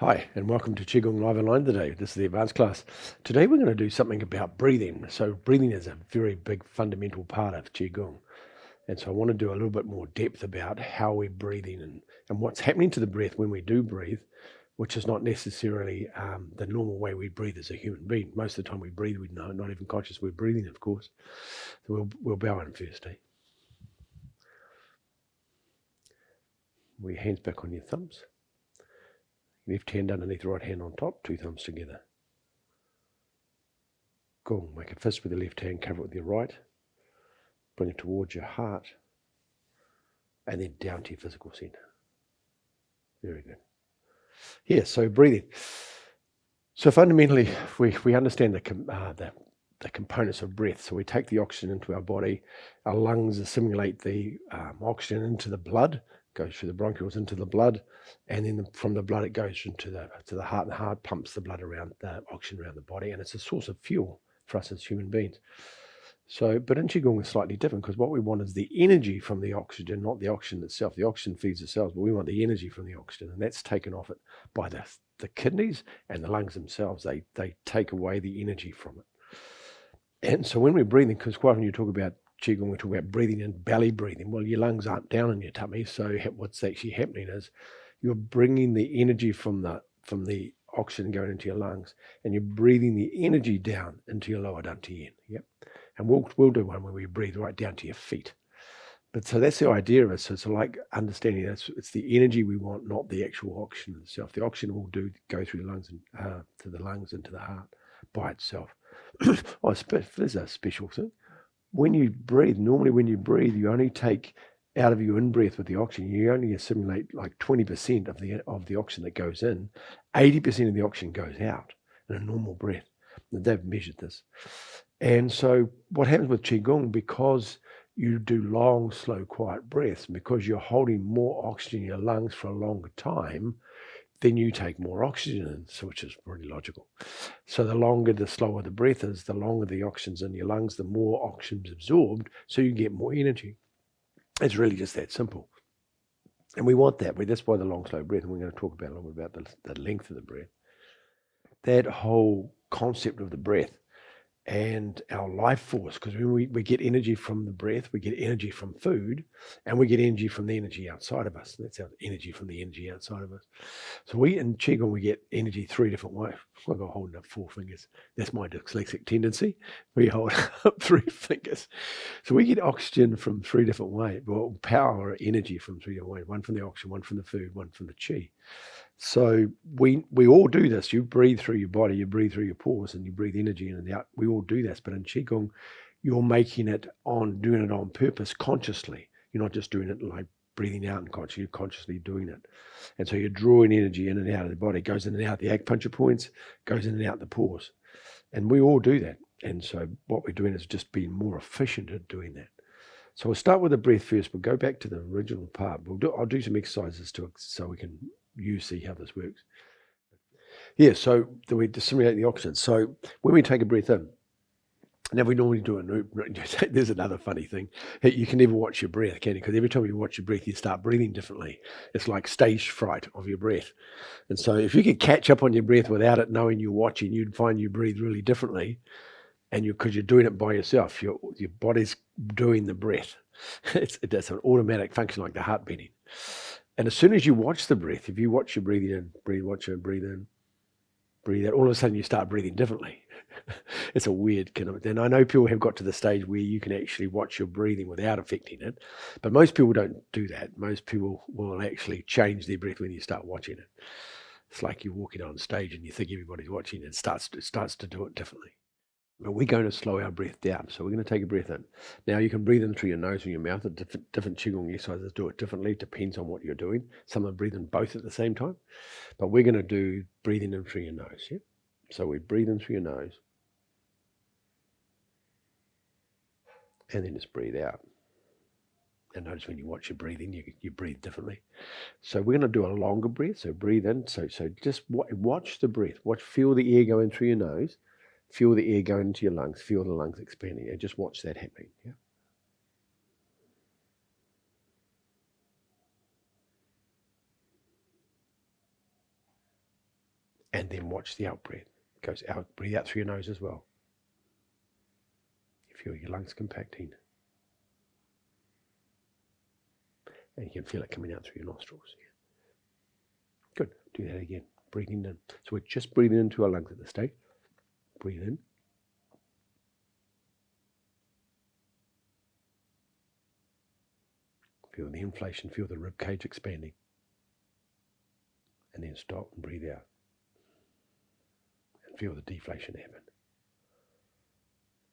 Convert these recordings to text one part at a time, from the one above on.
Hi, and welcome to Qi Gong Live Online today. This is the advanced class. Today we're going to do something about breathing. So breathing is a very big fundamental part of Qi Gong. And so I want to do a little bit more depth about how we're breathing and what's happening to the breath when we do breathe, which is not necessarily the normal way we breathe as a human being. Most of the time we breathe, we know, not even conscious we're breathing, of course. So we'll bow in first. Your hands back on your thumbs. Left hand underneath the right hand on top, two thumbs together. Gong, make a fist with the left hand, cover it with your right. Bring it towards your heart, and then down to your physical center. Very good. Yeah, so breathing. So fundamentally, we understand the components of breath. So we take the oxygen into our body. Our lungs assimilate the oxygen into the blood, goes through the bronchioles into the blood, and then from the blood it goes into the heart, and the heart pumps the blood around, the oxygen around the body, and it's a source of fuel for us as human beings. So, but in Qigong it's slightly different because what we want is the energy from the oxygen, not the oxygen itself. The oxygen feeds the cells, but we want the energy from the oxygen, and that's taken off it by the kidneys and the lungs themselves. They take away the energy from it. And so when we're breathing, because quite often you talk about Qigong, we talk about breathing and belly breathing. Well, your lungs aren't down in your tummy, so what's actually happening is you're bringing the energy from the oxygen going into your lungs, and you're breathing the energy down into your lower Dantian. Yep. And we'll do one where we breathe right down to your feet. But so that's the idea of it. So it's like understanding it's the energy we want, not the actual oxygen itself. The oxygen will go through the lungs and to the lungs and to the heart by itself. There's a special thing. When you breathe, normally when you breathe, you only take out of your in-breath with the oxygen, you only assimilate like 20% of the oxygen that goes in. 80% of the oxygen goes out in a normal breath. And they've measured this. And so what happens with Qigong, because you do long, slow, quiet breaths, because you're holding more oxygen in your lungs for a longer time, then you take more oxygen in, which is pretty logical. So the slower the breath is, the longer the oxygen's in your lungs, the more oxygen's absorbed, so you get more energy. It's really just that simple. And we want that. That's why the long, slow breath, and we're going to talk about a little bit about the length of the breath. That whole concept of the breath and our life force, because when we get energy from the breath, we get energy from food, and we get energy from the energy outside of us. That's our energy from the energy outside of us. So in Qigong, we get energy three different ways. I've got holding up four fingers. That's my dyslexic tendency. We hold up three fingers. So we get oxygen from three different ways. Well, power or energy from three different ways. One from the oxygen, one from the food, one from the Qi. So we all do this. You breathe through your body, you breathe through your pores, and you breathe energy in and out. We all do this. But in Qigong, you're doing it on purpose, consciously. You're not just doing it like breathing out unconsciously, you're consciously doing it. And so you're drawing energy in and out of the body. It goes in and out the acupuncture points, goes in and out the pores. And we all do that. And so what we're doing is just being more efficient at doing that. So we'll start with the breath first. We'll go back to the original part. I'll do some exercises so we can see how this works. Yeah, so we dissimulate the oxygen. So when we take a breath in, now we normally do it. There's another funny thing. You can never watch your breath, can you? Because every time you watch your breath, you start breathing differently. It's like stage fright of your breath. And so if you could catch up on your breath without it knowing you're watching, you'd find you breathe really differently. And because you're doing it by yourself, your body's doing the breath. It's an automatic function like the heart beating. And as soon as you watch the breath, if you watch your breathing in, watch it, breathe in, breathe out, all of a sudden you start breathing differently. It's a weird kind of, and I know people have got to the stage where you can actually watch your breathing without affecting it, but most people don't do that. Most people will actually change their breath when you start watching it. It's like you're walking on stage and you think everybody's watching, and it starts to do it differently. But we're going to slow our breath down. So we're going to take a breath in. Now you can breathe in through your nose or your mouth. Different Qigong exercises do it differently. It depends on what you're doing. Some are breathing both at the same time. But we're going to do breathing in through your nose. Yeah? So we breathe in through your nose. And then just breathe out. And notice when you watch your breathing, you breathe differently. So we're going to do a longer breath. So breathe in. So just watch the breath. Feel the air go in through your nose. Feel the air going into your lungs. Feel the lungs expanding. And just watch that happening. Yeah. and then watch the out breath. It goes out, breathe out through your nose as well. You feel your lungs compacting. And you can feel it coming out through your nostrils. Good. Do that again. Breathing in. So we're just breathing into our lungs at this stage. Breathe in. Feel the inflation. Feel the rib cage expanding. And then stop and breathe out. And feel the deflation happen.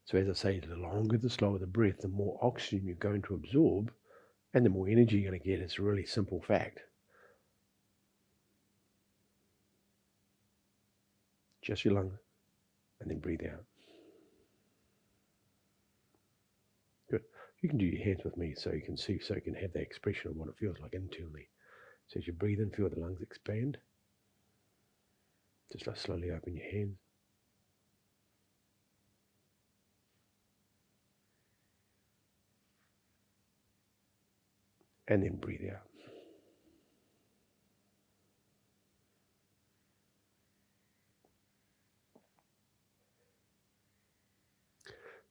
So as I say, the longer, the slower the breath, the more oxygen you're going to absorb and the more energy you're going to get. It's a really simple fact. Just your lungs, and then breathe out. Good. You can do your hands with me so you can see, so you can have that expression of what it feels like internally. So as you breathe in, feel the lungs expand. Just slowly open your hands. And then breathe out.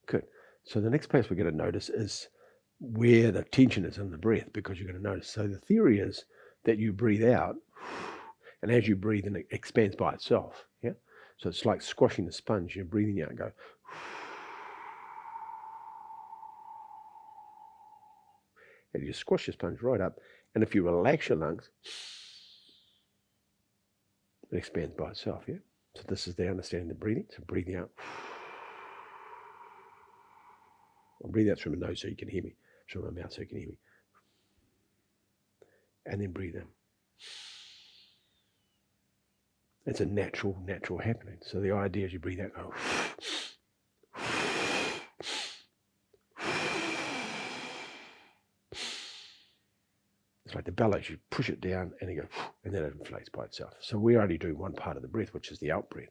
Good. So the next place we're going to notice is where the tension is in the breath, because you're going to notice. So the theory is that you breathe out, and as you breathe in, it expands by itself. Yeah. So it's like squashing the sponge. You're breathing out and go. And you squash your sponge right up, and if you relax your lungs, it expands by itself. Yeah. So this is the understanding of breathing. So breathing out. I'll breathe out through my nose so you can hear me. Through my mouth so you can hear me. And then breathe in. It's a natural happening. So the idea is you breathe out, go. It's like the bellows. You push it down and you go, and then it inflates by itself. So we're only doing one part of the breath, which is the out breath.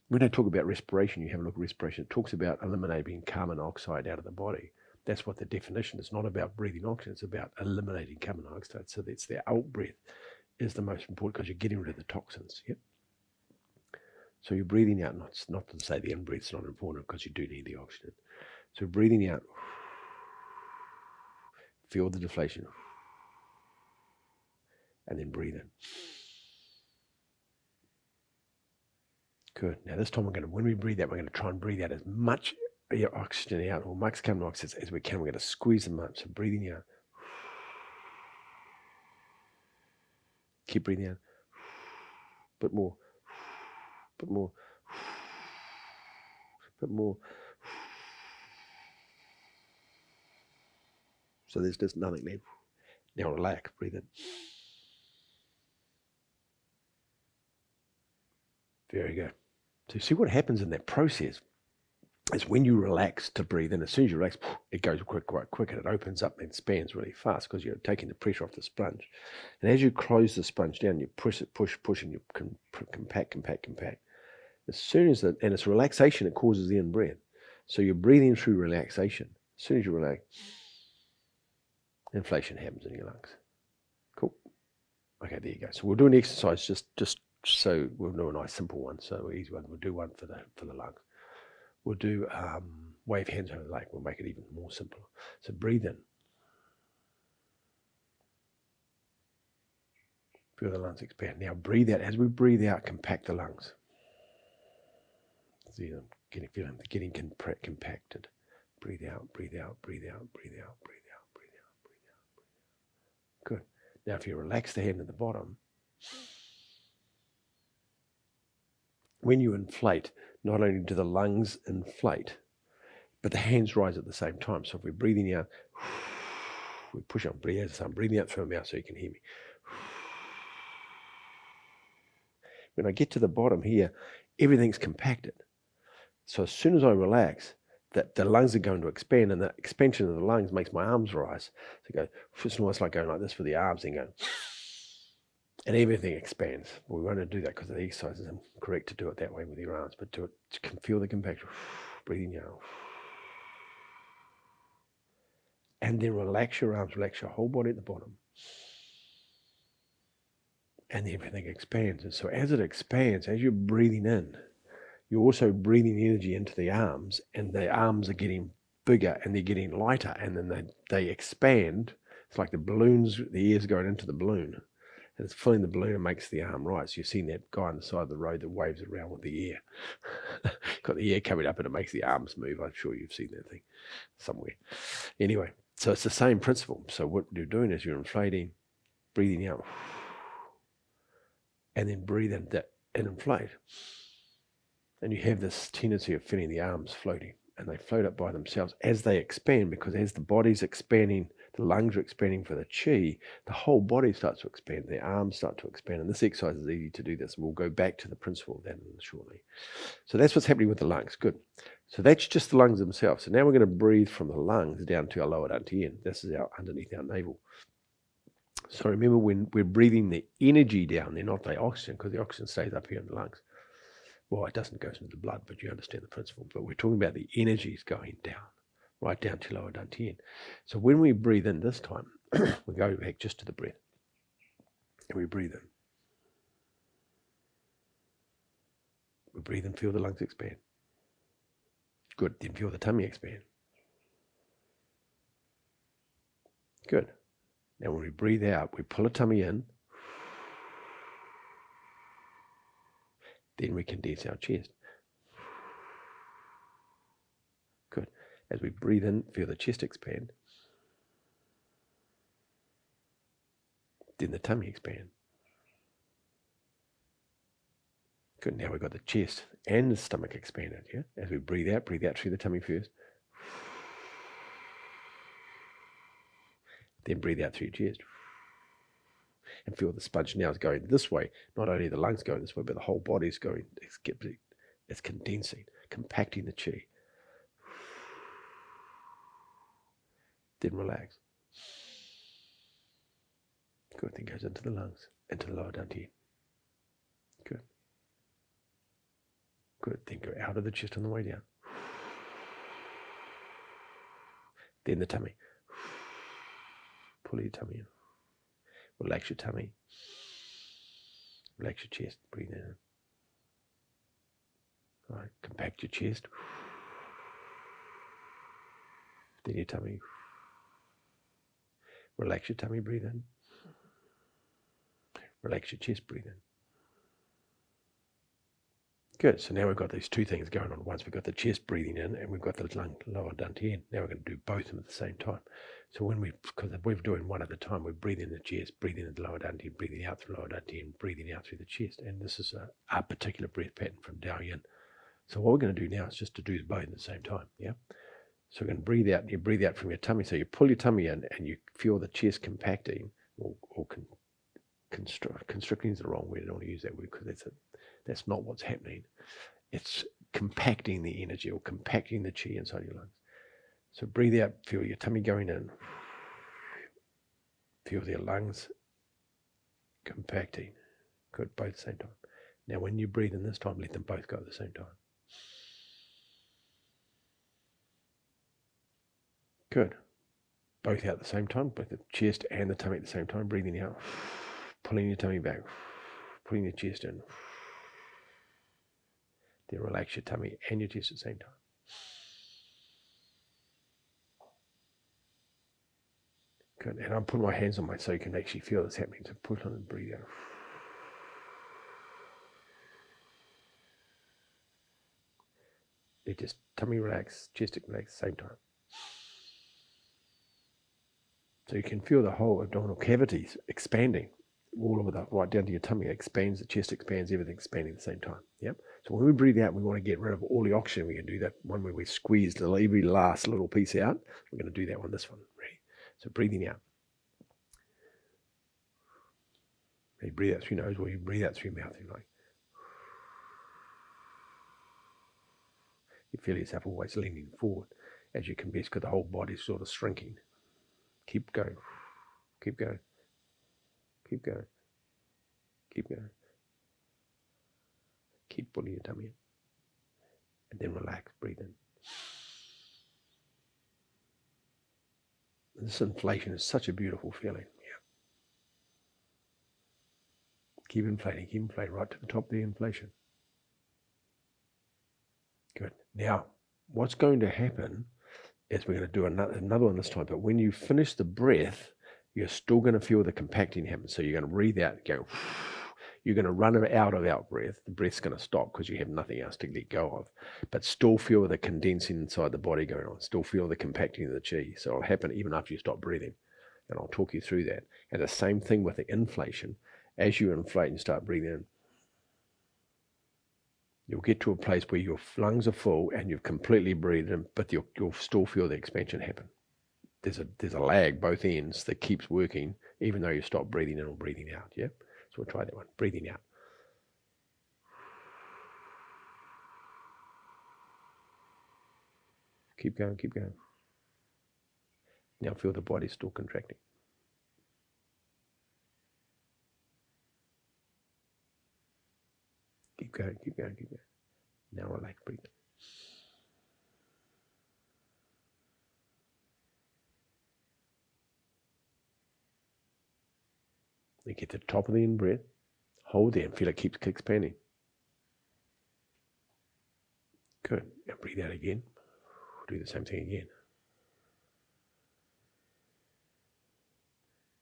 When I talk about respiration, you have a look at respiration. It talks about eliminating carbon dioxide out of the body. That's what the definition is. It's not about breathing oxygen. It's about eliminating carbon dioxide. So that's the out breath is the most important because you're getting rid of the toxins. Yep. So you're breathing out, not to say the in breath's not important because you do need the oxygen. So breathing out, feel the deflation, and then breathe in. Good. Now this time when we breathe out, we're going to try and breathe out as much oxygen out, or much carbon dioxide as we can. We're going to squeeze them up. So breathing out. Keep breathing out. Bit more. Bit more. Bit more. So there's just nothing there. Now relax. Breathe in. Very good. So see what happens in that process is when you relax to breathe in, as soon as you relax, it goes quite quick and it opens up and expands really fast because you're taking the pressure off the sponge. And as you close the sponge down, you push, and you compact. As soon as and it's relaxation that causes the in-breath. So you're breathing through relaxation. As soon as you relax, inflation happens in your lungs. Cool. Okay, there you go. So we'll do an exercise just so we'll do a nice simple one. So easy one. We'll do one for the lungs. We'll do wave hands over the lake. We'll make it even more simple. So breathe in. Feel the lungs expand. Now breathe out. As we breathe out, compact the lungs. See them getting compacted. Breathe out, breathe out, breathe out, breathe out, breathe out, breathe out, breathe out, breathe out. Good. Now if you relax the hand at the bottom, when you inflate, not only do the lungs inflate, but the hands rise at the same time. So if we're breathing out, we push up, breathe out. So I'm breathing out through my mouth so you can hear me. When I get to the bottom here, everything's compacted. So as soon as I relax, the lungs are going to expand, and the expansion of the lungs makes my arms rise. So it's almost like going like this for the arms and going, and everything expands. We won't do that because the exercise isn't correct to do it that way with your arms, but do it. You can feel the compaction. Breathing out. And then relax your arms, relax your whole body at the bottom. and everything expands. And so as it expands, as you're breathing in, you're also breathing energy into the arms, and the arms are getting bigger and they're getting lighter, and then they expand. It's like the balloons, the air's going into the balloon, and it's filling the balloon and makes the arm right. So you've seen that guy on the side of the road that waves around with the air. Got the air coming up and it makes the arms move. I'm sure you've seen that thing somewhere. Anyway, so it's the same principle. So what you're doing is you're inflating, breathing out, and then breathe in that and inflate. And you have this tendency of feeling the arms floating, and they float up by themselves as they expand, because as the body's expanding, the lungs are expanding for the Qi, the whole body starts to expand, the arms start to expand. And this exercise is easy to do this. We'll go back to the principle of that shortly. So that's what's happening with the lungs. Good. So that's just the lungs themselves. So now we're going to breathe from the lungs down to our lower Dantian. This is underneath our navel. So remember, when we're breathing the energy down there, not the oxygen, because the oxygen stays up here in the lungs. Well, it doesn't go into the blood, but you understand the principle. But we're talking about the energies going down, right down to lower Dantian. So when we breathe in this time, we go back just to the breath. And we breathe in. We breathe and feel the lungs expand. Good. Then feel the tummy expand. Good. Now when we breathe out, we pull the tummy in. Then we condense our chest. Good. As we breathe in, feel the chest expand. Then the tummy expand. Good. Now we've got the chest and the stomach expanded. Yeah. As we breathe out through the tummy first. Then breathe out through your chest. And feel the sponge now is going this way. Not only the lungs going this way, but the whole body is going. It's condensing, compacting the Qi. Then relax. Good. Then goes into the lungs, into the lower Dantian. Good. Good. Then go out of the chest on the way down. Then the tummy. Pull your tummy in. Relax your tummy. Relax your chest. Breathe in. All right. Compact your chest. Then your tummy. Relax your tummy. Breathe in. Relax your chest. Breathe in. Good. So now we've got these two things going on. Once we've got the chest breathing in, and we've got the lower Dantian. Now we're going to do both of them at the same time. So because we're doing one at a time, we're breathing in the chest, breathing in the lower Dantian, breathing out through the lower Dantian, breathing out through the chest. And this is a particular breath pattern from Dantian. So what we're going to do now is just to do both at the same time. Yeah. So we're going to breathe out, and you breathe out from your tummy. So you pull your tummy in, and you feel the chest compacting, or constricting is the wrong word. I don't want to use that word because that's not what's happening. It's compacting the energy, or compacting the Qi inside your lungs. So breathe out, feel your tummy going in. Feel your lungs compacting. Good, both at the same time. Now when you breathe in this time, let them both go at the same time. Good. Both out at the same time, both the chest and the tummy at the same time. Breathing out, pulling your tummy back, putting your chest in. Then relax your tummy and your chest at the same time. Good. And I'm putting my hands on so you can actually feel this happening. So push on and breathe out. Let just tummy relax, chest relax at the same time. So you can feel the whole abdominal cavities expanding all over right down to your tummy. It expands, the chest expands, everything expanding at the same time. Yep. So when we breathe out, we want to get rid of all the oxygen. We can do that one where we squeeze every last little piece out. We're going to do that one, this one. Ready? So breathing out. You breathe out through your nose, or you breathe out through your mouth. You feel yourself always leaning forward as you can best, because the whole body's sort of shrinking. Keep going. Keep going. Keep going. Keep going. Keep pulling your tummy in. And then relax, breathe in. This inflation is such a beautiful feeling. Keep inflating right to the top of the inflation. Good. Now, what's going to happen is we're going to do another one this time, but when you finish the breath, you're still going to feel the compacting happen. So you're going to breathe out and go, you're going to run out of breath. The breath's going to stop because you have nothing else to let go of, but still feel the condensing inside the body going on, still feel the compacting of the qi. So it'll happen even after you stop breathing. And I'll talk you through that. And the same thing with the inflation. As you inflate and start breathing in, you'll get to a place where your lungs are full and you've completely breathed in, but you'll still feel the expansion happen. There's a lag both ends that keeps working even though you stop breathing in or breathing out. Yeah? So we'll try that one. Breathing out. Keep going, keep going. Now feel the body still contracting. Keep going, keep going, keep going. Now relax, breathe. Then get to the top of the in-breath. Hold there and feel it keeps expanding. Good. And breathe out again. Do the same thing again.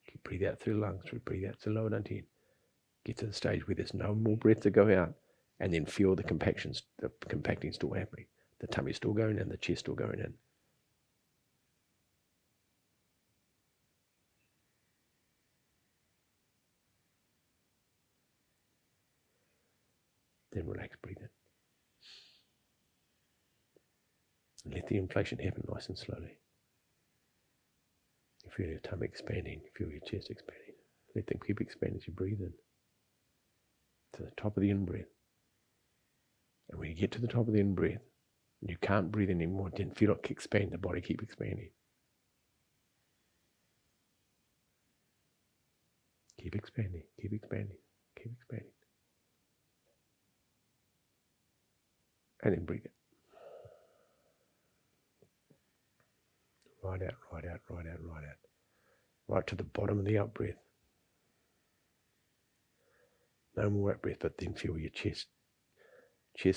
Keep breathe out through the lungs. Breathe out to the lower dantian. Get to the stage where there's no more breath to go out, and then feel the compacting still happening. The tummy still going in, the chest still going in. Then relax, breathe in. And let the inflation happen nice and slowly. You feel your tummy expanding, you feel your chest expanding. Let them keep expanding as you breathe in. To the top of the in-breath. And when you get to the top of the in-breath, and you can't breathe anymore, then feel it expand, the body keep expanding. Keep expanding, keep expanding, keep expanding. And then breathe it. Right out, right out, right out, right out. Right to the bottom of the out-breath. No more out-breath, but then feel your chest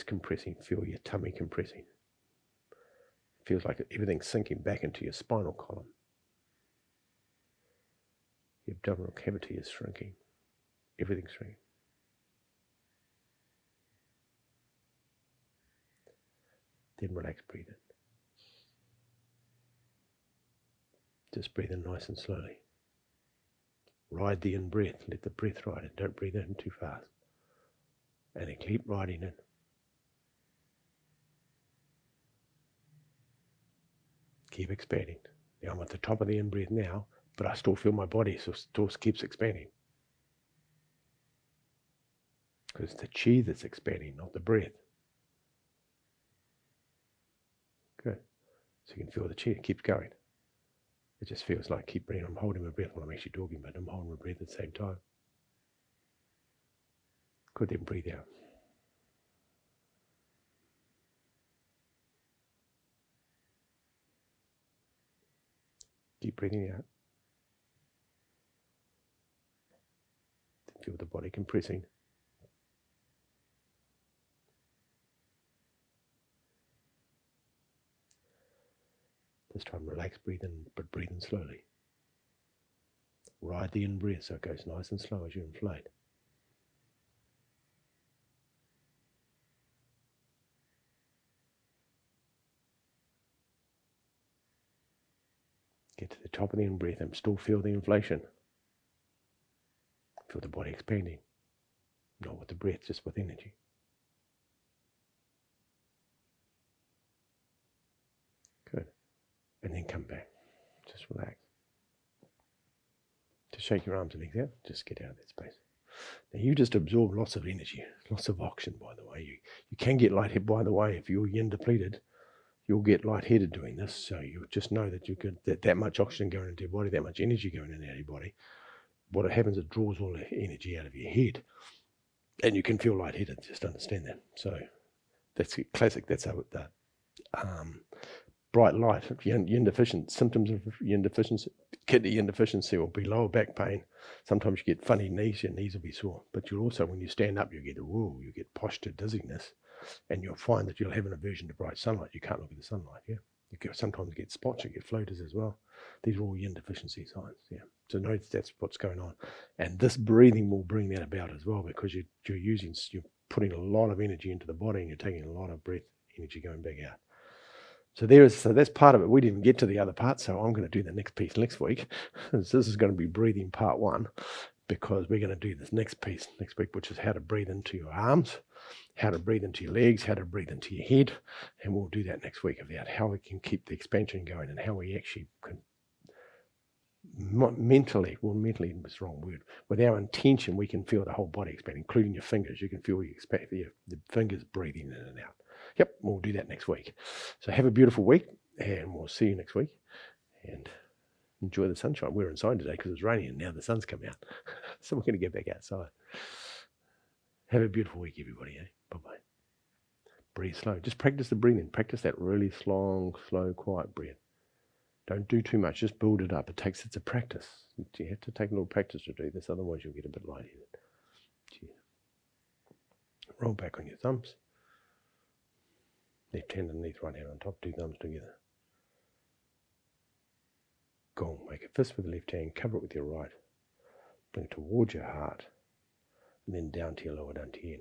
compressing, feel your tummy compressing. Feels like everything's sinking back into your spinal column. Your abdominal cavity is shrinking. Everything's shrinking. Then relax, breathe in. Just breathe in nice and slowly. Ride the in-breath. Let the breath ride it. Don't breathe in too fast. And then keep riding in. Keep expanding. Now I'm at the top of the in-breath now, but I still feel my body still keeps expanding. Because it's the qi that's expanding, not the breath. Good. So you can feel the qi. It keeps going. It just feels like keep breathing. I'm holding my breath while I'm actually talking, but I'm holding my breath at the same time. Good, then breathe out. Keep breathing out. Feel the body compressing. This time relax, breathe in, but breathe in slowly. Ride the in-breath so it goes nice and slow as you inflate. Get to the top of the in-breath and still feel the inflation. Feel the body expanding. Not with the breath, just with energy. Good. And then come back. Just relax. Just shake your arms and legs out. Just get out of that space. Now you just absorb lots of energy, lots of oxygen, by the way. You can get lightheaded, by the way, if you're yin depleted. You'll get lightheaded doing this, so you just know that you get that much oxygen going into your body, that much energy going in and out of your body. What happens, it draws all the energy out of your head, and you can feel lightheaded. Just understand that. So that's classic. That's how bright light. Yin deficient symptoms of yin deficiency, kidney yin deficiency will be lower back pain. Sometimes you get funny knees, your knees will be sore. But you'll also, when you stand up, you get posture dizziness, and you'll find that you'll have an aversion to bright sunlight. You can't look at the sunlight. Yeah, sometimes get spots, you get floaters as well. These are all yin deficiency signs. Yeah, so notice that's what's going on, and this breathing will bring that about as well, because you're putting a lot of energy into the body, and you're taking a lot of breath energy going back out. So that's part of it. We didn't get to the other part, so I'm going to do the next piece next week. This is going to be breathing part 1, because we're going to do this next piece next week, which is how to breathe into your arms, how to breathe into your legs, how to breathe into your head, and we'll do that next week about how we can keep the expansion going and how we actually can mentally is the wrong word. With our intention, we can feel the whole body expand, including your fingers. You can feel the fingers breathing in and out. Yep, we'll do that next week. So have a beautiful week, and we'll see you next week. And enjoy the sunshine. We're inside today because it's raining, and now the sun's come out. So we're going to get back outside. Have a beautiful week, everybody. Bye-bye. Breathe slow. Just practice the breathing. Practice that really slow, quiet breath. Don't do too much. Just build it up. It's a practice. You have to take a little practice to do this. Otherwise, you'll get a bit lightheaded. Roll back on your thumbs. Left hand underneath, right hand on top. 2 thumbs together. Gong. Make a fist with the left hand. Cover it with your right. Bring it towards your heart. And then down to your lower Dantian.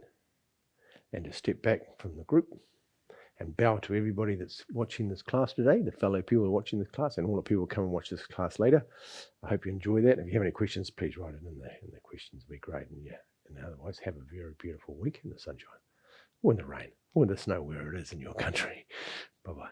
And just step back from the group and bow to everybody that's watching this class today, the fellow people watching this class, and all the people who come and watch this class later. I hope you enjoy that. If you have any questions, please write it in the questions. It'll be great. And otherwise, have a very beautiful week in the sunshine, or in the rain, or in the snow, where it is in your country. Bye-bye.